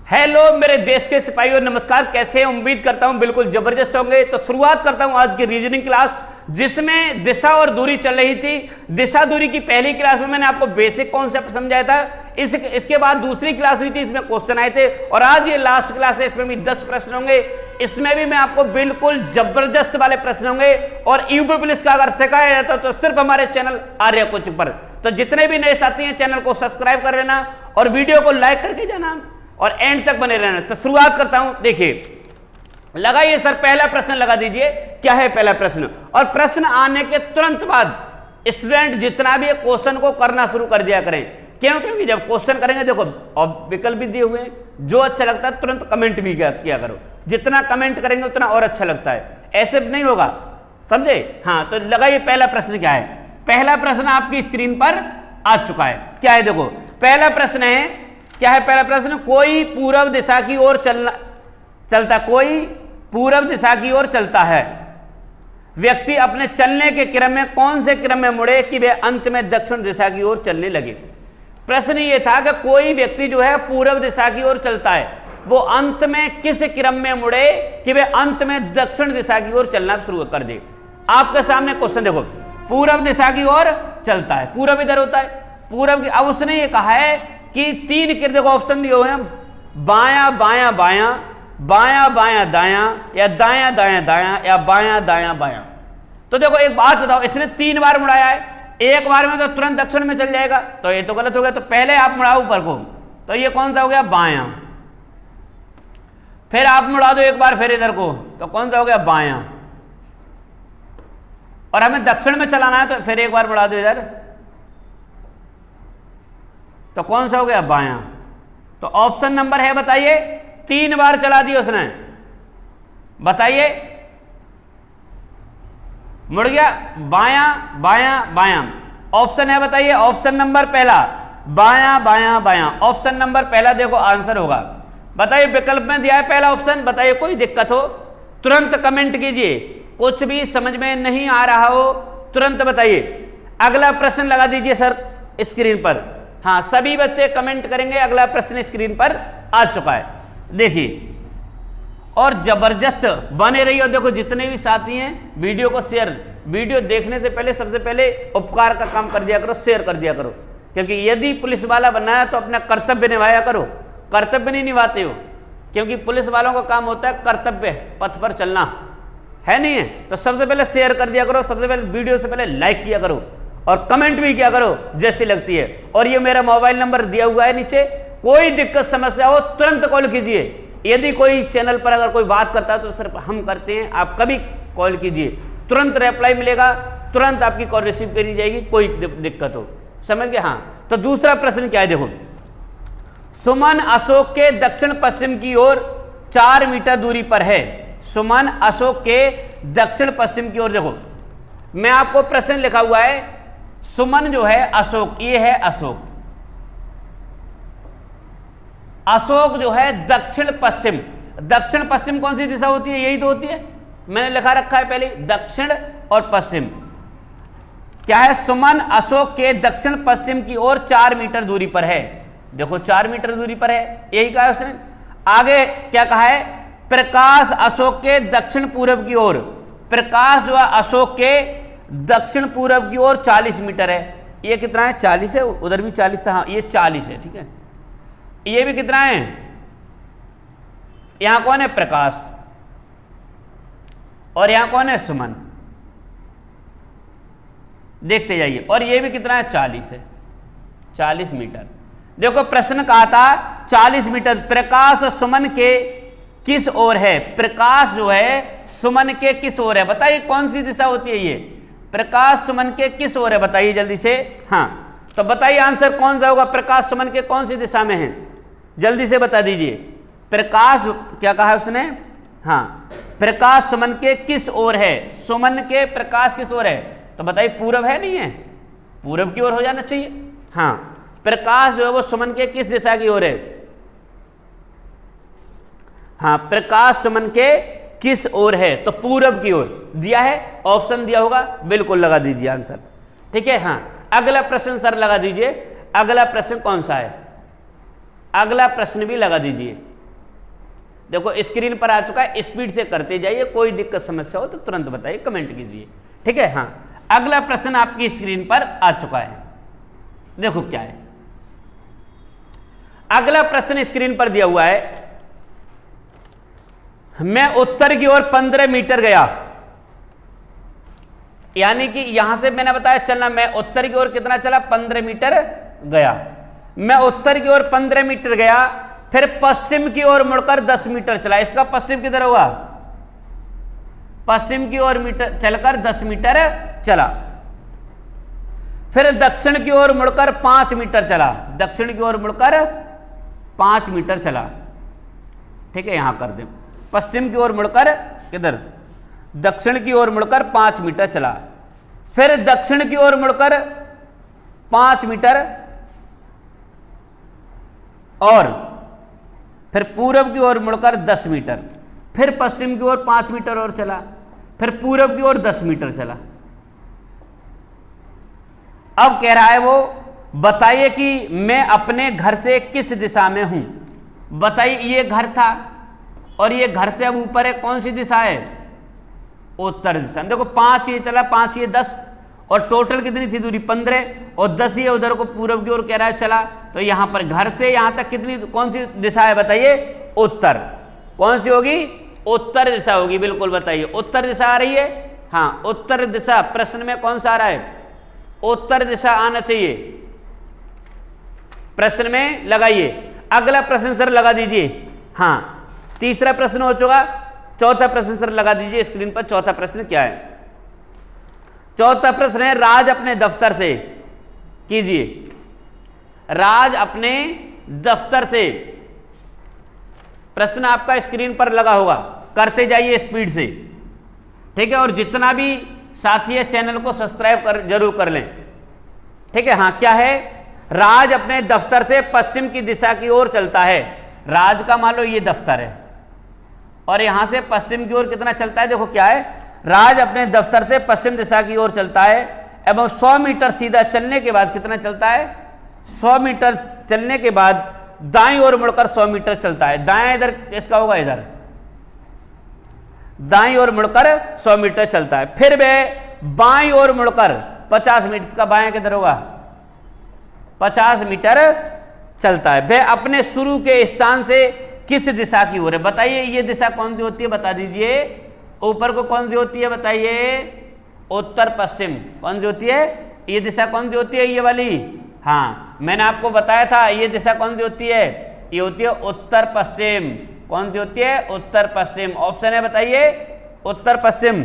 Hello मेरे देश के सिपाहियों, नमस्कार। कैसे हैं? उम्मीद करता हूं बिल्कुल जबरदस्त होंगे। तो शुरुआत करता हूं आज की रीजनिंग क्लास, जिसमें दिशा और दूरी चल रही थी। दिशा दूरी की पहली क्लास में मैंने आपको बेसिक कॉन्सेप्ट समझाया था। इसके बाद दूसरी क्लास हुई थी, इसमें क्वेश्चन आए थे, और आज ये लास्ट क्लास है, इसमें भी 10 प्रश्न होंगे। इसमें भी मैं आपको बिल्कुल जबरदस्त वाले प्रश्न होंगे। और यूपी पुलिस का अगर सिखाया जाता तो सिर्फ हमारे चैनल आर्या कोचिंग पर। तो जितने भी नए साथी हैं चैनल को सब्सक्राइब कर लेना और वीडियो को लाइक करके जाना और एंड तक बने रहना। तो शुरुआत करता हूं। देखिए, लगाइए सर, पहला प्रश्न लगा दीजिए। क्या है पहला प्रश्न? और प्रश्न आने के तुरंत बाद स्टूडेंट जितना भी क्वेश्चन को करना शुरू कर दिया करें। क्यों? क्योंकि जब क्वेश्चन करेंगे, देखो और विकल्प भी दिए हुए हैं, जो अच्छा लगता है तुरंत कमेंट भी किया करो। जितना कमेंट करेंगे उतना और अच्छा लगता है, ऐसे नहीं होगा, समझे? हाँ, तो लगाइए पहला प्रश्न क्या है। पहला प्रश्न आपकी स्क्रीन पर आ चुका है। क्या है? देखो पहला प्रश्न है, क्या है पहला प्रश्न? कोई पूर्व दिशा की ओर चलता कोई पूर्व दिशा की ओर चलता है। व्यक्ति अपने चलने के क्रम में कौन से क्रम में मुड़े कि वे अंत में दक्षिण दिशा की ओर चलने लगे। प्रश्न ये था कि कोई व्यक्ति जो है पूर्व दिशा की ओर चलता है, वो अंत में किस क्रम में मुड़े कि वे अंत में दक्षिण दिशा की ओर चलना शुरू कर दे। आपके सामने क्वेश्चन देखो, पूर्व दिशा की ओर चलता है, पूर्व इधर होता है, पूर्व की। अब उसने ये कहा है कि तीन देखो ऑप्शन दिए हुए हैं, बायां बायां बायां, बायां बायां दायां, या दायां दायां दायां, या बायां दायां बायां। तो देखो एक बात बताओ, इसने 3 बार मुड़ाया है, एक बार में तो तुरंत दक्षिण में चल जाएगा, तो ये तो गलत हो गया। तो पहले आप मुड़ाओ ऊपर को, तो ये कौन सा हो गया? बायां। फिर आप मुड़ा दो एक बार फिर इधर को, तो कौन सा हो गया? बायां। और हमें दक्षिण में चलाना है, तो फिर एक बार मुड़ा दो इधर, तो कौन सा हो गया? बायां। तो ऑप्शन नंबर है, बताइए, 3 बार चला दिया उसने, बताइए, मुड़ गया बायां बायां बायां। ऑप्शन है, बताइए, ऑप्शन नंबर पहला बायां बायां बायां। ऑप्शन नंबर पहला देखो आंसर होगा। बताइए, विकल्प में दिया है पहला ऑप्शन। बताइए, कोई दिक्कत हो तुरंत कमेंट कीजिए, कुछ भी समझ में नहीं आ रहा हो तुरंत बताइए। अगला प्रश्न लगा दीजिए सर स्क्रीन पर। हाँ, सभी बच्चे कमेंट करेंगे। अगला प्रश्न स्क्रीन पर आ चुका है, देखिए, और जबरदस्त बने रहिए। और देखो जितने भी साथी हैं वीडियो को शेयर, वीडियो देखने से पहले सबसे पहले उपकार का काम कर दिया करो, शेयर कर दिया करो। क्योंकि यदि पुलिस वाला बनना है तो अपना कर्तव्य निभाया करो। कर्तव्य नहीं निभाते हो, क्योंकि पुलिस वालों का काम होता है कर्तव्य पथ पर चलना, है नहीं है? तो सबसे पहले शेयर कर दिया करो, सबसे पहले वीडियो से पहले लाइक किया करो और कमेंट भी किया करो जैसी लगती है। और ये मेरा मोबाइल नंबर दिया हुआ है नीचे, कोई दिक्कत समस्या हो तुरंत कॉल कीजिए। यदि कोई चैनल पर अगर कोई बात करता है तो सिर्फ हम करते हैं, आप कभी कॉल कीजिए, तुरंत रिप्लाई मिलेगा, तुरंत आपकी कॉल रिसीव करी जाएगी, कोई दिक्कत हो, समझ गए? हाँ, तो दूसरा प्रश्न क्या है? देखो, सुमन अशोक के दक्षिण पश्चिम की ओर 4 मीटर दूरी पर है। सुमन अशोक के दक्षिण पश्चिम की ओर, देखो मैं आपको प्रश्न लिखा हुआ है, सुमन जो है अशोक, ये है अशोक, अशोक जो है दक्षिण पश्चिम। दक्षिण पश्चिम कौन सी दिशा होती है? यही तो होती है, मैंने लिखा रखा है पहले, दक्षिण और पश्चिम। क्या है? सुमन अशोक के दक्षिण पश्चिम की ओर 4 मीटर दूरी पर है। देखो 4 मीटर दूरी पर है, यही कहा है उसने। आगे क्या कहा है? प्रकाश अशोक के दक्षिण पूर्व की ओर, प्रकाश जो है अशोक के दक्षिण पूर्व की ओर 40 मीटर है। ये कितना है? 40 है, उधर भी 40 था, हाँ ये 40 है, ठीक है। ये भी कितना है? यहां कौन है? प्रकाश, और यहां कौन है? सुमन। देखते जाइए, और ये भी कितना है? 40 है, 40 मीटर। देखो प्रश्न कहा था 40 मीटर। प्रकाश सुमन के किस ओर है? प्रकाश जो है सुमन के किस ओर है? बताइए कौन सी दिशा होती है ये? प्रकाश सुमन के किस ओर है? बताइए जल्दी से। हाँ, तो बताइए आंसर कौन सा होगा? प्रकाश सुमन के कौन सी दिशा में है? जल्दी से बता दीजिए। प्रकाश, क्या कहा है उसने? हाँ, प्रकाश सुमन के किस ओर है? सुमन के प्रकाश किस ओर है? तो बताइए पूर्व है, नहीं है? पूर्व की ओर हो जाना चाहिए। हाँ, प्रकाश जो है वो सुमन के किस दिशा की ओर है? हाँ, प्रकाश सुमन के किस ओर है? तो पूर्व की ओर दिया है, ऑप्शन दिया होगा, बिल्कुल लगा दीजिए आंसर, ठीक है। हाँ, अगला प्रश्न सर लगा दीजिए। अगला प्रश्न कौन सा है? अगला प्रश्न भी लगा दीजिए। देखो स्क्रीन पर आ चुका है, स्पीड से करते जाइए, कोई दिक्कत समस्या हो तो तुरंत बताइए, कमेंट कीजिए, ठीक है। हाँ, अगला प्रश्न आपकी स्क्रीन पर आ चुका है, देखो क्या है। अगला प्रश्न स्क्रीन पर दिया हुआ है, मैं उत्तर की ओर 15 मीटर गया, यानी कि यहां से मैंने बताया चलना, मैं उत्तर की ओर कितना चला, 15 मीटर गया। मैं उत्तर की ओर 15 मीटर गया, फिर पश्चिम की ओर मुड़कर 10 मीटर चला। इसका पश्चिम किधर होगा, पश्चिम की ओर मीटर चलकर 10 मीटर चला। फिर दक्षिण की ओर मुड़कर 5 मीटर चला, दक्षिण की ओर मुड़कर 5 मीटर चला, ठीक है। यहां कर दे, पश्चिम की ओर मुड़कर किधर, दक्षिण की ओर मुड़कर 5 मीटर चला। फिर दक्षिण की ओर मुड़कर 5 मीटर, और फिर पूरब की ओर मुड़कर 10 मीटर, फिर पश्चिम की ओर 5 मीटर और चला, फिर पूरब की ओर 10 मीटर चला। अब कह रहा है वो, बताइए कि मैं अपने घर से किस दिशा में हूं। बताइए, ये घर था और ये घर से अब ऊपर है, कौन सी दिशा है, उत्तर दिशा। देखो 5 ये चला, 5 ये 10, और टोटल कितनी थी दूरी, 15, और 10 ये उधर को पूरब की ओर कह रहा है चला। तो यहां पर घर से यहां तक कितनी, कौन सी दिशा है बताइए, उत्तर। कौन सी होगी, उत्तर दिशा होगी, बिल्कुल बताइए, उत्तर दिशा आ रही है। हाँ, उत्तर दिशा प्रश्न में कौन सा आ रहा है, उत्तर दिशा आना चाहिए, प्रश्न में लगाइए। अगला प्रश्न सर लगा दीजिए। हाँ, तीसरा प्रश्न हो चुका, चौथा प्रश्न सर लगा दीजिए स्क्रीन पर। चौथा प्रश्न क्या है, चौथा प्रश्न है, राज अपने दफ्तर से, कीजिए, राज अपने दफ्तर से। प्रश्न आपका स्क्रीन पर लगा होगा, करते जाइए स्पीड से, ठीक है। और जितना भी साथी है चैनल को सब्सक्राइब जरूर कर लें, ठीक है। हाँ, क्या है, राज अपने दफ्तर से पश्चिम की दिशा की ओर चलता है। राज का मान लो ये दफ्तर है, और यहां से पश्चिम की ओर कितना चलता है, देखो क्या है, राज अपने दफ्तर से पश्चिम दिशा की ओर चलता है, एवं 100 मीटर सीधा चलने के बाद कितना चलता है, 100 मीटर चलने के बाद दाईं ओर मुड़कर 100 मीटर चलता है। दाएं इधर इसका होगा, इधर दाईं ओर मुड़कर 100 मीटर चलता है। फिर वह बाईं ओर मुड़कर 50 मीटर, इसका बाएं किधर होगा, 50 मीटर चलता है। वह अपने शुरू के स्थान से किस दिशा की ओर है। बताइए, ये दिशा कौन सी होती है, बता दीजिए। ऊपर को कौन सी होती है बताइए, उत्तर पश्चिम। कौन सी होती है, ये दिशा कौन सी होती है, ये वाली। हाँ, मैंने आपको बताया था, ये दिशा कौन सी होती है, ये होती है उत्तर पश्चिम। कौन सी होती है, उत्तर पश्चिम। ऑप्शन है बताइए, उत्तर पश्चिम।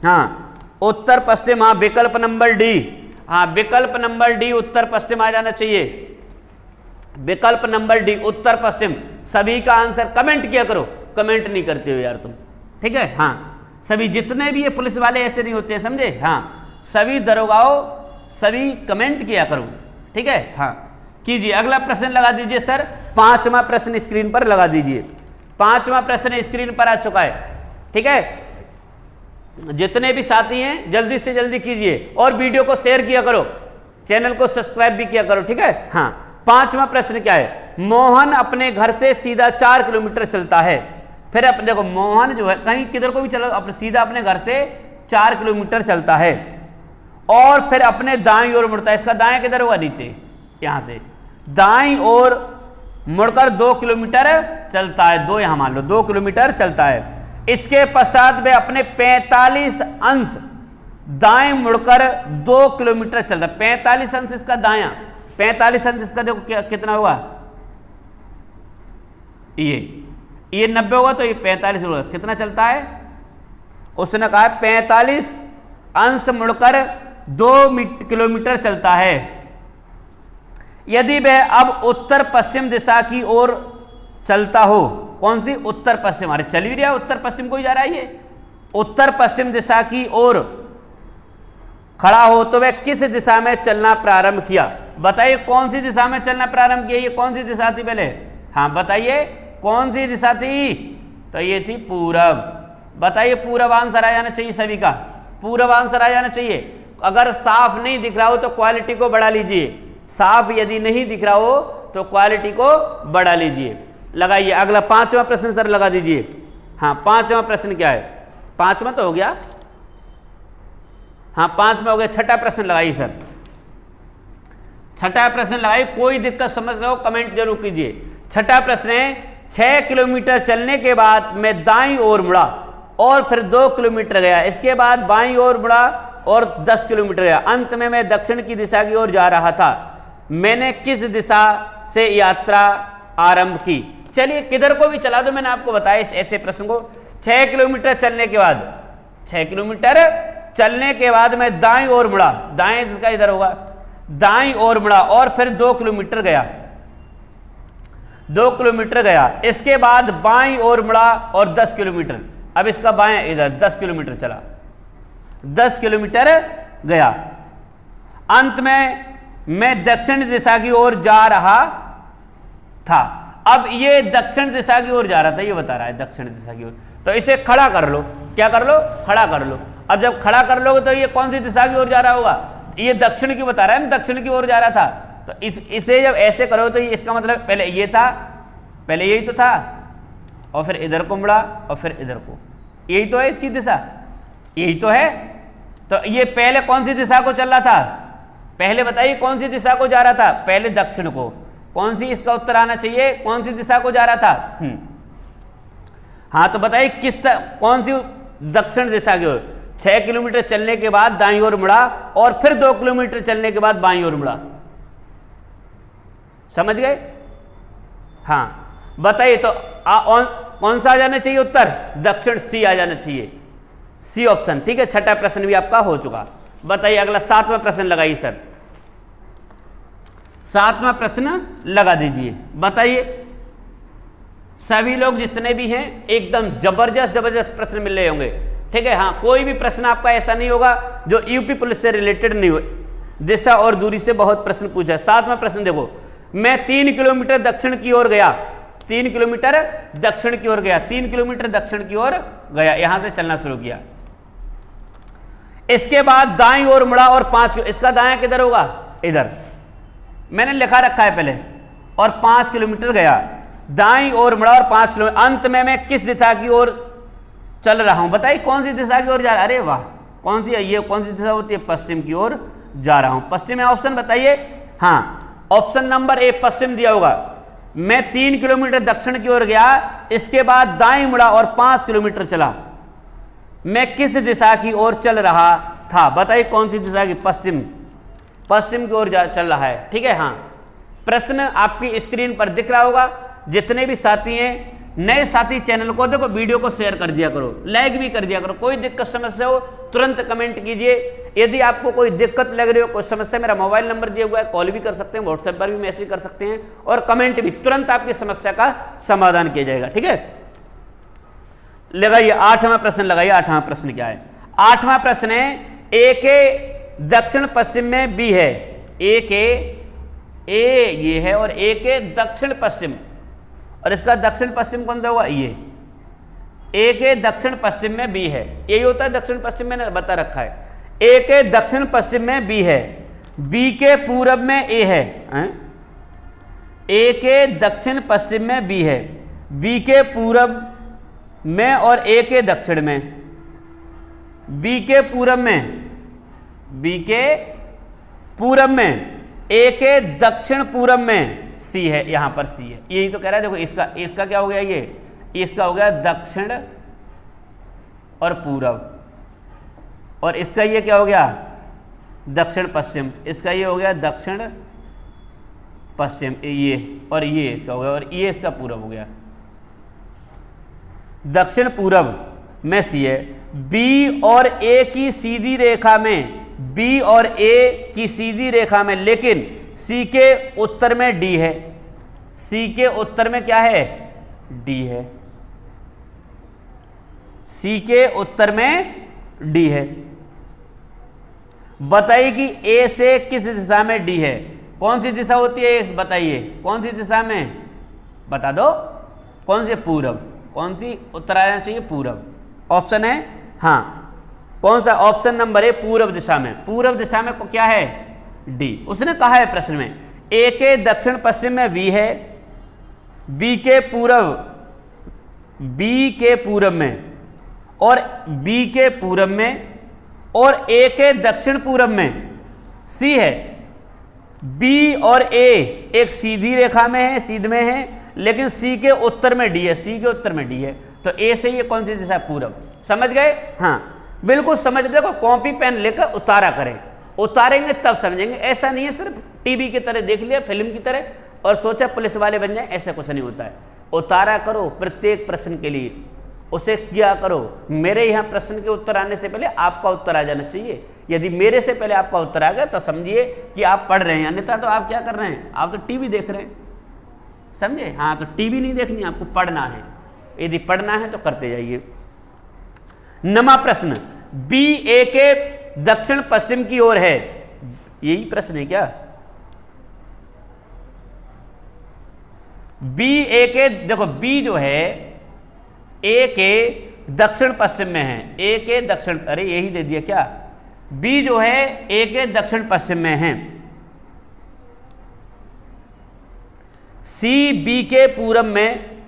हाँ, उत्तर पश्चिम। हाँ, विकल्प नंबर डी। हाँ, विकल्प नंबर डी, उत्तर पश्चिम आ जाना चाहिए। विकल्प नंबर डी, उत्तर पश्चिम। सभी का आंसर कमेंट किया करो, कमेंट नहीं करते हो यार तुम, ठीक है। हाँ, सभी जितने भी ये पुलिस वाले ऐसे नहीं होते हैं, समझे। हाँ, सभी दरोगाओं, सभी कमेंट किया करो, ठीक है। हाँ, कीजिए। अगला प्रश्न लगा दीजिए सर, 5वां प्रश्न स्क्रीन पर लगा दीजिए। 5वां प्रश्न स्क्रीन पर आ चुका है, ठीक है। जितने भी साथी हैं जल्दी से जल्दी कीजिए, और वीडियो को शेयर किया करो, चैनल को सब्सक्राइब भी किया करो, ठीक है। हाँ, 5वां प्रश्न क्या है, मोहन अपने घर से सीधा 4 किलोमीटर चलता है। फिर अपने देखो, मोहन जो है कहीं किधर को भी चलो, अपने सीधा अपने घर से 4 किलोमीटर चलता है, और फिर अपने दाईं ओर मुड़ता है। इसका दाएं किधर होगा, नीचे, यहां से दाईं ओर मुड़कर 2 किलोमीटर चलता है। 2 यहां मान लो, 2 किलोमीटर चलता है। इसके पश्चात वे अपने 45 अंश दाएं मुड़कर 2 किलोमीटर चलता है। 45 अंश इसका दायां, 45 अंश इसका देखो क्या कितना होगा, ये 90 होगा, तो ये 45 होगा। कितना चलता है, उसने कहा 45 अंश मुड़कर 2 किलोमीटर चलता है। यदि वह अब उत्तर पश्चिम दिशा की ओर चलता हो, कौन सी, उत्तर पश्चिम। अरे चल भी रहा है, उत्तर पश्चिम को ही जा रहा है ये, उत्तर पश्चिम दिशा की ओर खड़ा हो, तो वह किस दिशा में चलना प्रारंभ किया। बताइए, कौन सी दिशा में चलना प्रारंभ किया, ये कौन सी दिशा थी पहले। हाँ, बताइए कौन सी दिशा थी, तो ये थी पूरब। बताइए, पूरब आंसर आ जाना चाहिए सभी का, पूरब आंसर आ जाना चाहिए। अगर साफ नहीं दिख रहा हो तो क्वालिटी को बढ़ा लीजिए, साफ यदि नहीं दिख रहा हो तो क्वालिटी को बढ़ा लीजिए। लगाइए। अगला 5वां प्रश्न सर लगा दीजिए। हाँ 5वां प्रश्न क्या है? 5वां तो हो गया, हाँ 5वां हो गया। 6ठा प्रश्न लगाइए सर, 6ठा प्रश्न लगाइए। कोई दिक्कत समझ रहे हो कमेंट जरूर कीजिए। 6ठा प्रश्न है, 6 किलोमीटर चलने के बाद मैं दाईं ओर मुड़ा और फिर 2 किलोमीटर गया, इसके बाद बाईं ओर मुड़ा और 10 किलोमीटर गया, अंत में मैं दक्षिण की दिशा की ओर जा रहा था। मैंने किस दिशा से यात्रा आरंभ की? चलिए किधर को भी चला दो, मैंने आपको बताया इस ऐसे प्रश्न को। 6 किलोमीटर चलने के बाद, 6 किलोमीटर चलने के बाद मैं दाईं ओर मुड़ा, दाएं दिशा इधर होगा, दाईं ओर मुड़ा और फिर 2 किलोमीटर गया, 2 किलोमीटर गया, इसके बाद बाईं ओर मुड़ा और 10 किलोमीटर, अब इसका बाएं इधर 10 किलोमीटर चला, 10 किलोमीटर गया, अंत में मैं दक्षिण दिशा की ओर जा रहा था। अब ये दक्षिण दिशा की ओर जा रहा था, ये बता रहा है दक्षिण दिशा की ओर, तो इसे खड़ा कर लो। क्या कर लो? खड़ा कर लो। अब जब खड़ा कर लोगे तो ये कौन सी दिशा की ओर जा रहा होगा? ये दक्षिण की बता रहा है ना, दक्षिण की ओर जा रहा था। तो इसे जब ऐसे करो तो ये इसका मतलब पहले ये था, पहले यही तो था और फिर इधर को मुड़ा और फिर इधर को, यही तो है इसकी दिशा, यही तो है। तो ये पहले कौन सी दिशा को चल रहा था? पहले बताइए कौन सी दिशा को जा रहा था? पहले दक्षिण को। कौन सी इसका उत्तर आना चाहिए? कौन सी दिशा को जा रहा था? हाँ तो बताइए कौन सी दक्षिण दिशा की ओर? 6 किलोमीटर चलने के बाद दाईं ओर मुड़ा और फिर 2 किलोमीटर चलने के बाद बाईं ओर मुड़ा। समझ गए? हाँ बताइए तो कौन सा आ जाना चाहिए उत्तर? दक्षिण, सी आ जाना चाहिए, सी ऑप्शन। ठीक है, 6ठा प्रश्न भी आपका हो चुका। बताइए अगला 7वां प्रश्न लगाइए सर, 7वां प्रश्न लगा दीजिए। बताइए सभी लोग जितने भी हैं एकदम जबरदस्त प्रश्न मिल रहे होंगे। ठीक है, हाँ कोई भी प्रश्न आपका ऐसा नहीं होगा जो यूपी पुलिस से रिलेटेड नहीं हो। दिशा और दूरी से बहुत प्रश्न पूछा है। 7वां प्रश्न देखो, मैं 3 किलोमीटर दक्षिण की ओर गया, 3 किलोमीटर दक्षिण की ओर गया, 3 किलोमीटर दक्षिण की ओर गया, यहां से चलना शुरू किया, इसके बाद दाईं ओर मुड़ा और 5, इसका दायां किधर होगा? इधर मैंने लिखा रखा है पहले, और 5 किलोमीटर गया, दाईं ओर मुड़ा और 5 किलोमीटर, अंत में मैं किस दिशा की ओर चल रहा हूं? बताइए कौन सी दिशा की ओर जा रहा है? अरे वाह, कौन सी है ये? कौन सी दिशा होती है? पश्चिम की ओर जा रहा हूं। पश्चिम है ऑप्शन, बताइए। हाँ ऑप्शन नंबर ए पश्चिम दिया होगा। मैं 3 किलोमीटर दक्षिण की ओर गया, इसके बाद दाईं मुड़ा और 5 किलोमीटर चला, मैं किस दिशा की ओर चल रहा था? बताइए कौन सी दिशा की? पश्चिम, पश्चिम की ओर चल रहा है। ठीक है, हाँ प्रश्न आपकी स्क्रीन पर दिख रहा होगा। जितने भी साथी हैं, नए साथी चैनल को देखो, वीडियो को शेयर कर दिया करो, लाइक भी कर दिया करो। कोई दिक्कत समस्या हो तुरंत कमेंट कीजिए। यदि आपको कोई दिक्कत लग रही हो, कोई समस्या, मेरा मोबाइल नंबर दिया हुआ है, कॉल भी कर सकते हैं, व्हाट्सएप पर भी मैसेज कर सकते हैं, और कमेंट भी, तुरंत आपकी समस्या का समाधान किया जाएगा। ठीक है, लगाइए 8वां प्रश्न लगाइए। 8वां प्रश्न क्या है? 8वां प्रश्न है, ए के दक्षिण पश्चिम में बी है, ए ये है और ए के दक्षिण पश्चिम, और इसका दक्षिण पश्चिम कौन सा हुआ? ये। ए के दक्षिण पश्चिम में बी है, यही होता है दक्षिण पश्चिम, मैंने बता रखा है। ए के दक्षिण पश्चिम में बी है, बी के पूरब में ए है, ए के दक्षिण पश्चिम में बी है, बी के पूरब में और ए के दक्षिण में, बी के पूरब में, बी के पूरब में, ए के दक्षिण पूरब में सी है, यहां पर सी है, यही तो कह रहा है। देखो इसका क्या हो गया? ये इसका हो गया दक्षिण और पूरब, और इसका ये क्या हो गया? दक्षिण पश्चिम, इसका ये हो गया दक्षिण पश्चिम, ये, और ये इसका हो गया, और ये इसका पूरब हो गया। दक्षिण पूरब में सी है। बी और ए की सीधी रेखा में, बी और ए की सीधी रेखा में, लेकिन सी के उत्तर में डी है, सी के उत्तर में क्या है? डी है, सी के उत्तर में डी है। बताइए कि ए से किस दिशा में डी है? कौन सी दिशा होती है? बताइए कौन सी दिशा में, बता दो कौन सी? पूरब। कौन सी उत्तर आना चाहिए? पूरब ऑप्शन है। हाँ कौन सा? ऑप्शन नंबर ए पूरब दिशा में। पूरब दिशा में क्या है? डी। उसने कहा है प्रश्न में ए के दक्षिण पश्चिम में बी है, बी के पूरब में और बी के पूरब में और ए के दक्षिण पूरब में सी है। बी और ए एक सीधी रेखा में है, सीध में है, लेकिन सी के उत्तर में डी है, सी के उत्तर में डी है, तो ए से ये कौन सी दिशा है? पूरब। समझ गए? हाँ बिल्कुल समझ। देखो कॉपी पेन लेकर उतारा करें, उतारेंगे तब समझेंगे। ऐसा नहीं है सिर्फ टीवी की तरह देख लिया, फिल्म की तरह और सोचा पुलिस वाले बन जाए, ऐसा कुछ नहीं होता है। उतारा करो प्रत्येक प्रश्न के लिए, उसे किया करो। मेरे यहाँ प्रश्न के उत्तर आने से पहले आपका उत्तर आ जाना चाहिए। यदि मेरे से पहले आपका उत्तर आ गया तो समझिए कि आप पढ़ रहे हैं, अन्यथा तो आप क्या कर रहे हैं? आप तो टीवी देख रहे हैं। समझे? हाँ, तो टीवी नहीं देखनी, आपको पढ़ना है। यदि पढ़ना है तो करते जाइए। नमा प्रश्न, बी ए के दक्षिण पश्चिम की ओर है, यही प्रश्न है क्या? बी ए के, देखो बी जो है ए के दक्षिण पश्चिम में है, ए के दक्षिण, अरे यही दे दिया क्या? बी जो है ए के दक्षिण पश्चिम में है, सी बी के पूरब में,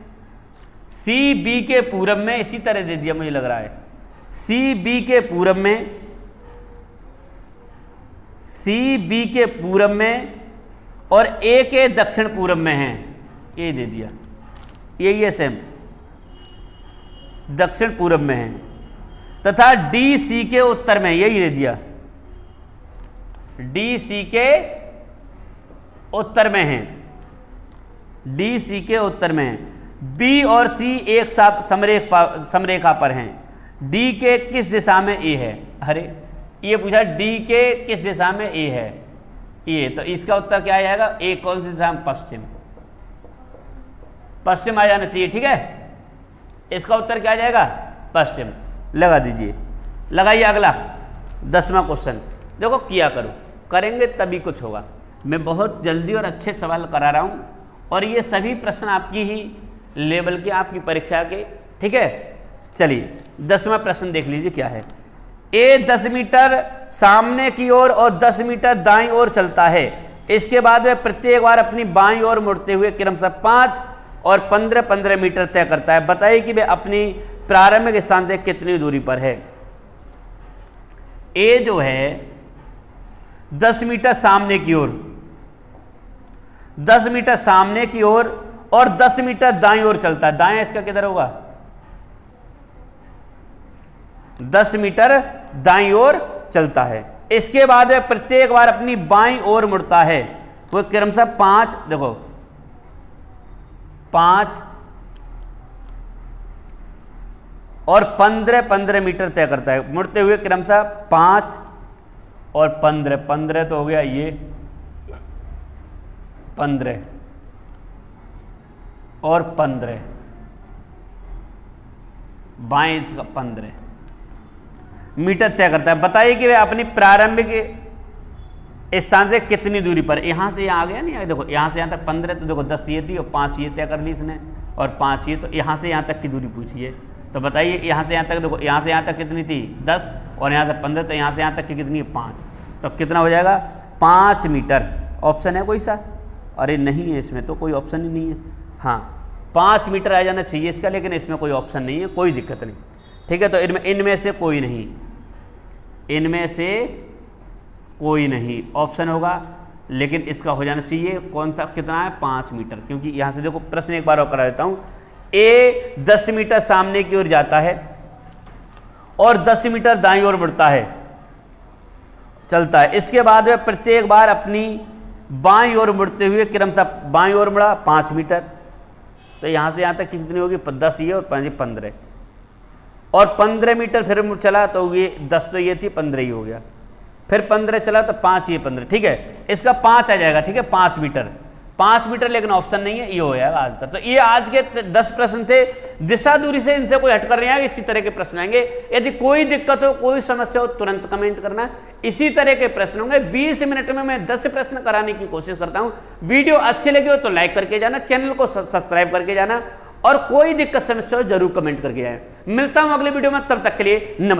सी बी के पूरब में, इसी तरह दे दिया मुझे लग रहा है, सी बी के पूरब में, सी बी के पूरब में और ए के दक्षिण पूरब में है, ये दे दिया, यही है सेम, दक्षिण पूरब में है, तथा डी सी के उत्तर में, यही दे दिया, डी सी के उत्तर में है, डी सी के उत्तर में है। बी और सी एक साथ समरेखा पर हैं। डी के किस दिशा में ए है? अरे ये पूछा डी के किस दिशा में ए है, ये, तो इसका उत्तर क्या आ जाएगा? ए कौन सी दिशा में? पश्चिम, पश्चिम आ जाना चाहिए। ठीक है, इसका उत्तर क्या आ जाएगा? पश्चिम। लगा दीजिए, लगाइए अगला 10वां क्वेश्चन। देखो किया करो, करेंगे तभी कुछ होगा। मैं बहुत जल्दी और अच्छे सवाल करा रहा हूँ और ये सभी प्रश्न आपकी ही लेवल के, आपकी परीक्षा के। ठीक है, चलिए 10वां प्रश्न देख लीजिए क्या है। ए 10 मीटर सामने की ओर और 10 मीटर दाईं ओर चलता है। इसके बाद वह प्रत्येक बार अपनी बाईं ओर मुड़ते हुए क्रमशः 5 और 15-15 मीटर तय करता है। बताइए कि वह अपनी प्रारंभिक स्थान से कितनी दूरी पर है। ए जो है 10 मीटर सामने की ओर, 10 मीटर सामने की ओर और 10 मीटर दाईं ओर चलता है। दाएं इसका किधर होगा? 10 मीटर दाईं ओर चलता है। इसके बाद वह प्रत्येक बार अपनी बाईं ओर मुड़ता है। वो क्रमशः 5, देखो 5 और 15-15 मीटर तय करता है। मुड़ते हुए क्रमशः 5 और 15 तो हो गया ये 15 और 15, बाईं 15 मीटर तय करता है। बताइए कि वह अपनी प्रारंभिक स्थान से कितनी दूरी पर। यहां से यहां आ गया नहीं, देखो यहां से यहां तक 15, तो देखो 10 ये थी और 5 ये तय कर ली इसने और 5 ये, तो यहां से यहां तक की दूरी पूछी है। तो बताइए यहां से यहां तक, देखो यहां से यहां तक कितनी थी 10 और यहां से 15, तो यहां से यहां तक की कितनी है 5, तो कितना हो जाएगा 5 मीटर। ऑप्शन है कोई सा? अरे नहीं है, इसमें तो कोई ऑप्शन ही नहीं है। हाँ 5 मीटर आ जाना चाहिए इसका, लेकिन इसमें कोई ऑप्शन नहीं है, कोई दिक्कत नहीं। ठीक है, तो इनमें से कोई नहीं, इनमें से कोई नहीं ऑप्शन होगा, लेकिन इसका हो जाना चाहिए कौन सा, कितना है 5 मीटर। क्योंकि यहां से देखो प्रश्न एक बार और करा देता हूं। ए 10 मीटर सामने की ओर जाता है और 10 मीटर दाईं ओर मुड़ता है, चलता है। इसके बाद वह प्रत्येक बार अपनी बाईं ओर मुड़ते हुए क्रमशः बाईं ओर मुड़ा 5 मीटर, तो यहां से यहां तक कितनी होगी 10 ये और 5 15 और 15 मीटर फिर चला, तो ये 10 तो ये थी 15 ही हो गया, फिर 15 चला तो 5 ये 15। ठीक है, इसका 5 आ जाएगा। ठीक है, 5 मीटर, लेकिन ऑप्शन नहीं है, ये हो जाएगा आंसर। तो ये आज के 10 प्रश्न थे। दिशा दूरी से इनसे कोई हटकर नहीं आएगा, इसी तरह के प्रश्न आएंगे। यदि कोई दिक्कत हो, कोई समस्या हो, तुरंत कमेंट करना। इसी तरह के प्रश्न होंगे। 20 मिनट में मैं 10 प्रश्न कराने की कोशिश करता हूं। वीडियो अच्छी लगी हो तो लाइक करके जाना, चैनल को सब्सक्राइब करके जाना और कोई दिक्कत समस्या हो जरूर कमेंट करके जाए। मिलता हूं अगले वीडियो में, तब तक के लिए नमस्कार।